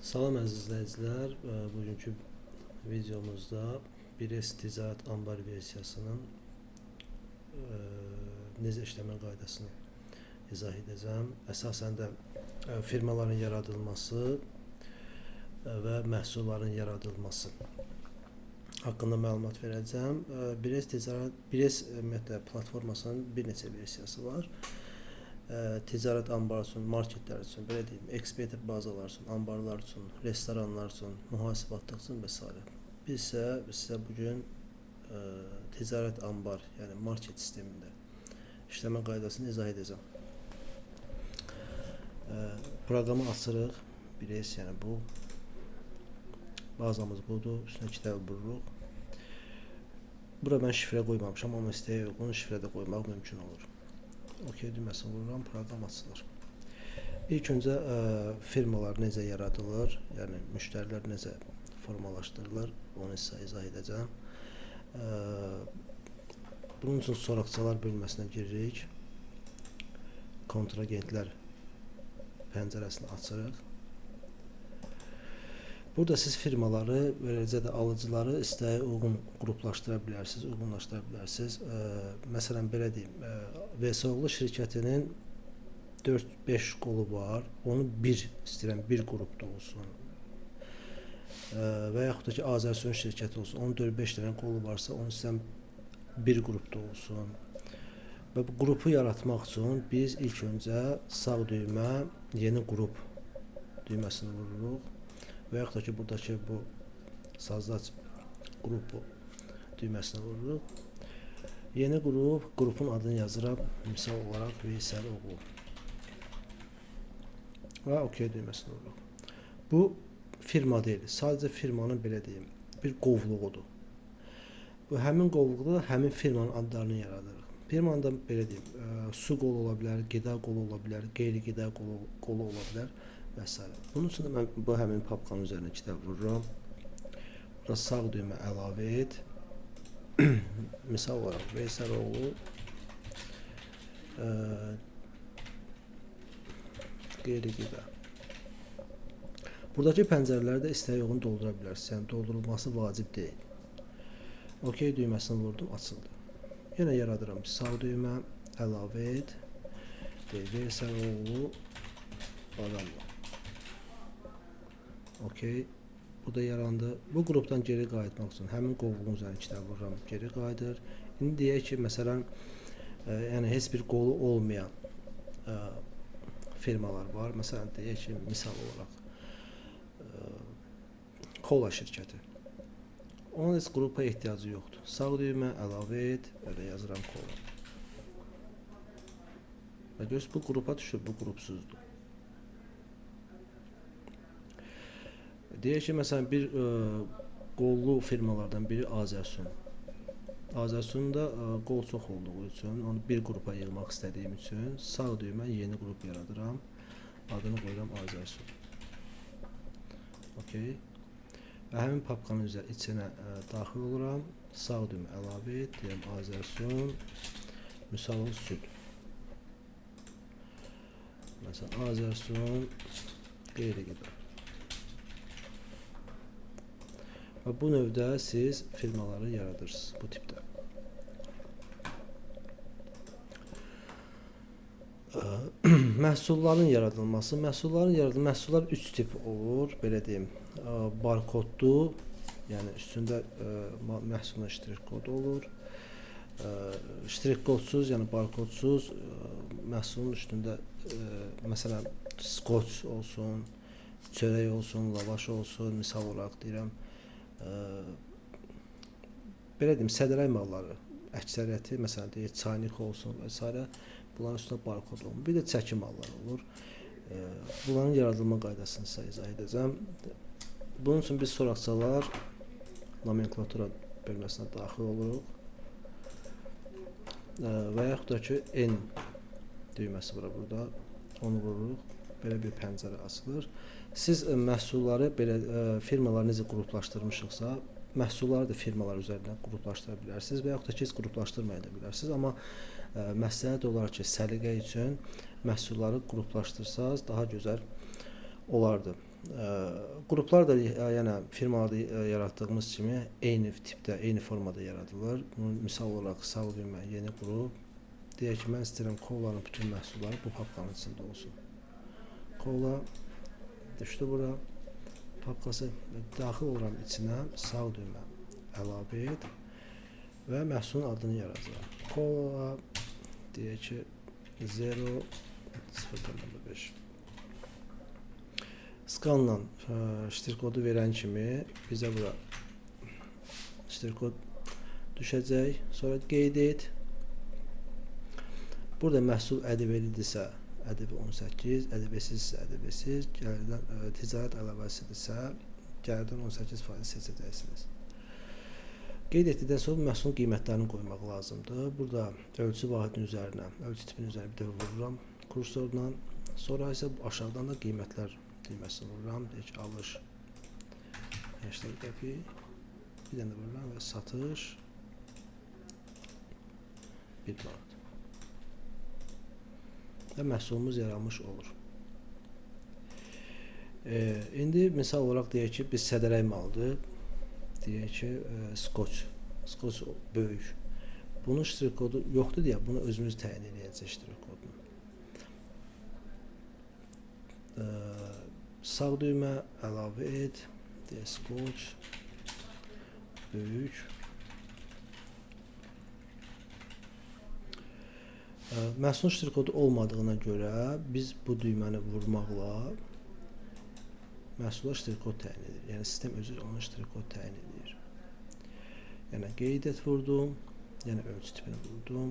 Salam əziz izləyicilər, bugünkü videomuzda 1S Ticarət Anbar versiyasının necə işləmə qaydasını izah edəcəm. Əsasən də firmaların yaradılması və məhsulların yaradılması haqqında məlumat verəcəm. 1S platformasının bir neçə versiyası var. Ticarət anbarı üçün, marketlər üçün, belə deyim, ekspert bazalar üçün, anbarlar üçün, restoranlar üçün, mühasibatlıq üçün və s. Biz isə sizə bugün ticarət anbar, yəni market sistemində işləmə qaydasını izah edəcəm. Proqramı açırıq. 1S, yəni bu. Bazamız budur. Üstünə 2 dəfə vururuq. Bura mən şifrə qoymamışam, amma istəyə uyğun şifrə də qoymaq mümkün olur. OK düyməsini vururam, proqram açılır. İlk öncə firmalar necə yaradılır, yəni müştərilər necə formalaşdırılır, onu sizə izah edəcəm. Bunun üçün soraqçılar bölməsinə giririk. Kontragentlər pəncərəsini açırıq. Burada siz firmaları, eləcə də alıcıları istəyə uyğun qruplaşdıra bilərsiniz, uyğunlaşdıra bilərsiniz. Məsələn, belə deyim, VSOğlu şirkətinin 4-5 qolu var, onu istəyirəm bir qrupda olsun. Və yaxud da ki, Azərsun şirkəti olsun, onun 4-5 dənə qolu varsa, onu istəyirəm bir qrupda olsun. Və bu qrupu yaratmaq üçün biz ilk öncə sağ düymə, yeni qrup düyməsini vururuq. Və yaxud da ki, buradakı bu sazlaç qrupu düyməsinə vururuq. Yeni qrup, qrupun adını yazıram. Misal olaraq Veysəloğlu. Və OK düyməsinə vururuq. Bu firma deyil. Sadəcə firmanın, belə deyim, bir qovluğudur. Bu həmin qovluqda həmin firmanın adlarını yaradırıq. Firmanın da, belə deyim, su qolu ola bilər, qida qolu ola bilər, qeyri-qida qolu ola bilər və s. Bunun üçün də mən bu həmin papkanın üzərinə 2 dəfə vururam. Burada sağ düymə əlavə et. Misal olaraq Veysəloğlu qeyri-qida. Buradakı pəncərələri də istəyə uyğun doldura bilərsiniz. Yəni doldurulması vacib deyil. OK düyməsini vurdum, açıldı. Yenə yaradıram. Sağ düymə əlavə et. Veysəloğlu adamla. OK. Bu da yarandı. Bu qrupdan geri qayıtmaq üçün həmin qovluğun üzərinə 2 dəfə vururam. Geri qayıdır. İndi deyək ki, məsələn, yəni heç bir qolu olmayan firmalar var. Məsələn, deyək ki, misal olaraq Kola şirkəti. Onun heç qrupa ehtiyacı yoxdur. Sağ düymə əlavə et. Belə yazıram Kola. Və görürsünüz, bu qrupa düşür, bu qrupsuzdur. Deyək ki, məsələn, bir qollu firmalardan biri Azərsun. Azərsun'da qol çox olduğu üçün, onu bir qrupa yığmaq istədiyim üçün sağ düymə yeni qrup yaradıram. Adını qoyuram Azərsun. OK. Və həmin papkanın içinə daxil oluram. Sağ düymə əlavə et. Deyirəm Azərsun. Misal süd. Məsələn, Azərsun qeyri-qida. Və bu növdə siz firmaları yaradırsınız bu tipdə. Məhsulların yaradılması. Məhsullar 3 tip olur. Belə deyim, barkodlu, yəni üstündə məhsulun ştrik kodu olur. Ştrik kodsuz, yəni barkodsuz məhsulun üstündə məsələn, skoç olsun, çörək olsun, lavaş olsun, misal olaraq deyirəm, belə deyim, sədələk malları, əksəriyyəti, məsələn, deyək, çaynik olsun və s. Bunların üstündə barkod olun. Bir də çəki malları olur. Bunların yaradılma qaydasını sizə izah edəcəm. Bunun üçün biz soraqçılar nomenklatura bölməsinə daxil oluruq. Və yaxud da ki, N düyməsi var burada. Onu vururuq. Belə bir pəncərə açılır. Siz məhsulları, belə firmaları necə qruplaşdırmışıqsa, məhsulları da firmalar üzərindən qruplaşdıra bilərsiniz və yaxud da ki, heç qruplaşdırmaya da bilərsiniz. Amma məsləhət olar ki, səliqə üçün məhsulları qruplaşdırsanız daha gözəl olardı. Qruplar da yəni firmalarda yaratdığımız kimi eyni tipdə, eyni formada yaradılır. Misal olaraq sağ düymə yeni qrup. Deyək ki, mən istəyirəm Cola-nın bütün məhsulları bu papkanın içində olsun. Cola düşdü bura. Papkası daxil oluram içinə, sağ düymə əlavə et və məhsulun adını yazacağam. Cola deyək ki 0.5. Scanla ştir kodu verən kimi bizə bura ştir kod düşəcək. Sonra qeyd et. Burada məhsul ƏDV-lidirsə ƏDV 18, ƏDV-sizsə ƏDV-siz, gəlirdən ticarət əlavəsidirsə gəlirdən 18% seçəcəksiniz. Qeyd etdikdən sonra məhsulun qiymətlərini qoymaq lazımdır. Burada ölçü vahidinin üzərinə, ölçü tipinin üzərinə bir dəfə vururam kursorla. Sonra isə aşağıdan da qiymətlər düyməsini vururam. Deyək ki, alış 80 qəpik. Bir dənə vururam və satış 1 manat. Və məhsulumuz yaranmış olur. İndi misal olaraq deyək ki, biz sədərək malıdır. Deyək ki, skoç. Skoç böyük. Bunun ştrik kodu yoxdur deyə bunu özümüz təyin edəcəyik ştrik kodunu. Sağ düymə əlavə et. Deyək skoç böyük. Məhsulun ştrik kodu olmadığına görə biz bu düyməni vurmaqla məhsula ştrik kod təyin edir. Yəni sistem özü onun ştrik kod təyin edir. Yəni qeyd et vurdum, yəni ölçü tipini vurdum,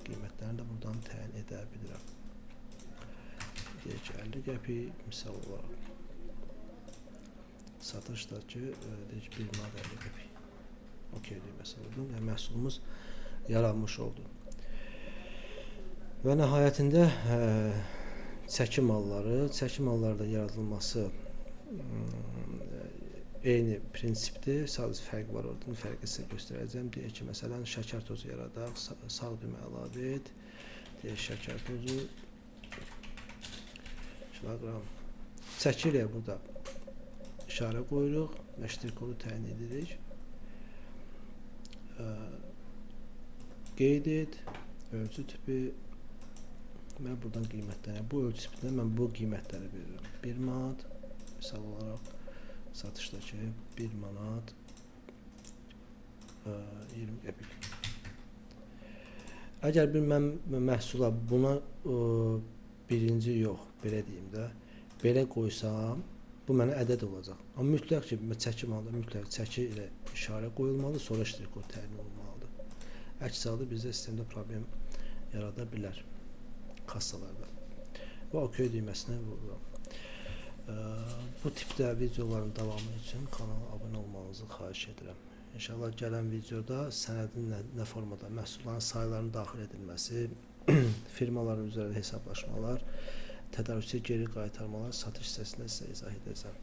qiymətlərini də buradan təyin edə bilirəm. Deyək ki 50 qəpik misal olaraq. Satışdakı deyək ki 1 manat 50 qəpik. OK düyməsi vurdum. Yəni məhsulumuz yaranmış oldu. Və nəhayətində çəki mallarda yaradılması eyni prinsipdir. Sadəcə fərq var orada. Fərqi sizə göstərəcəm. Deyək ki, məsələn, şəkər tozu yaradaq. Sağ düymə əlavə et. Deyək şəkər tozu kiloqram. Çəkirik burada. İşarə qoyuruq. Ştrik kodu təyin edirik. Qeyd et. Ölçü tipi. Mən buradan qiymətləri, bu ölçü tipindən mən bu qiymətləri verirəm. 1 manat, misal olaraq satışdakı 1 manat 20 qəpik. Əgər bir mən məhsula buna birinci yox, belə deyim də, belə qoysam, bu mənə ədəd olacaq. Amma mütləq ki, çəki malda mütləq çəki ilə işarə qoyulmalı, sonra ştrik kod təyin olunmalıdır. Əks halda bizdə sistemdə problem yarada bilər. Kassalarda və OK düyməsinə vururam. Bu tipdə videoların davamı üçün kanala abunə olmanızı xahiş edirəm. İnşallah gələn videoda sənədin nə formada məhsulların saylarının daxil edilməsi, firmaların üzərində hesablaşmalar, tədarükçüyə geri qaytarmalar, satış hissəsində sizə izah edəcəm.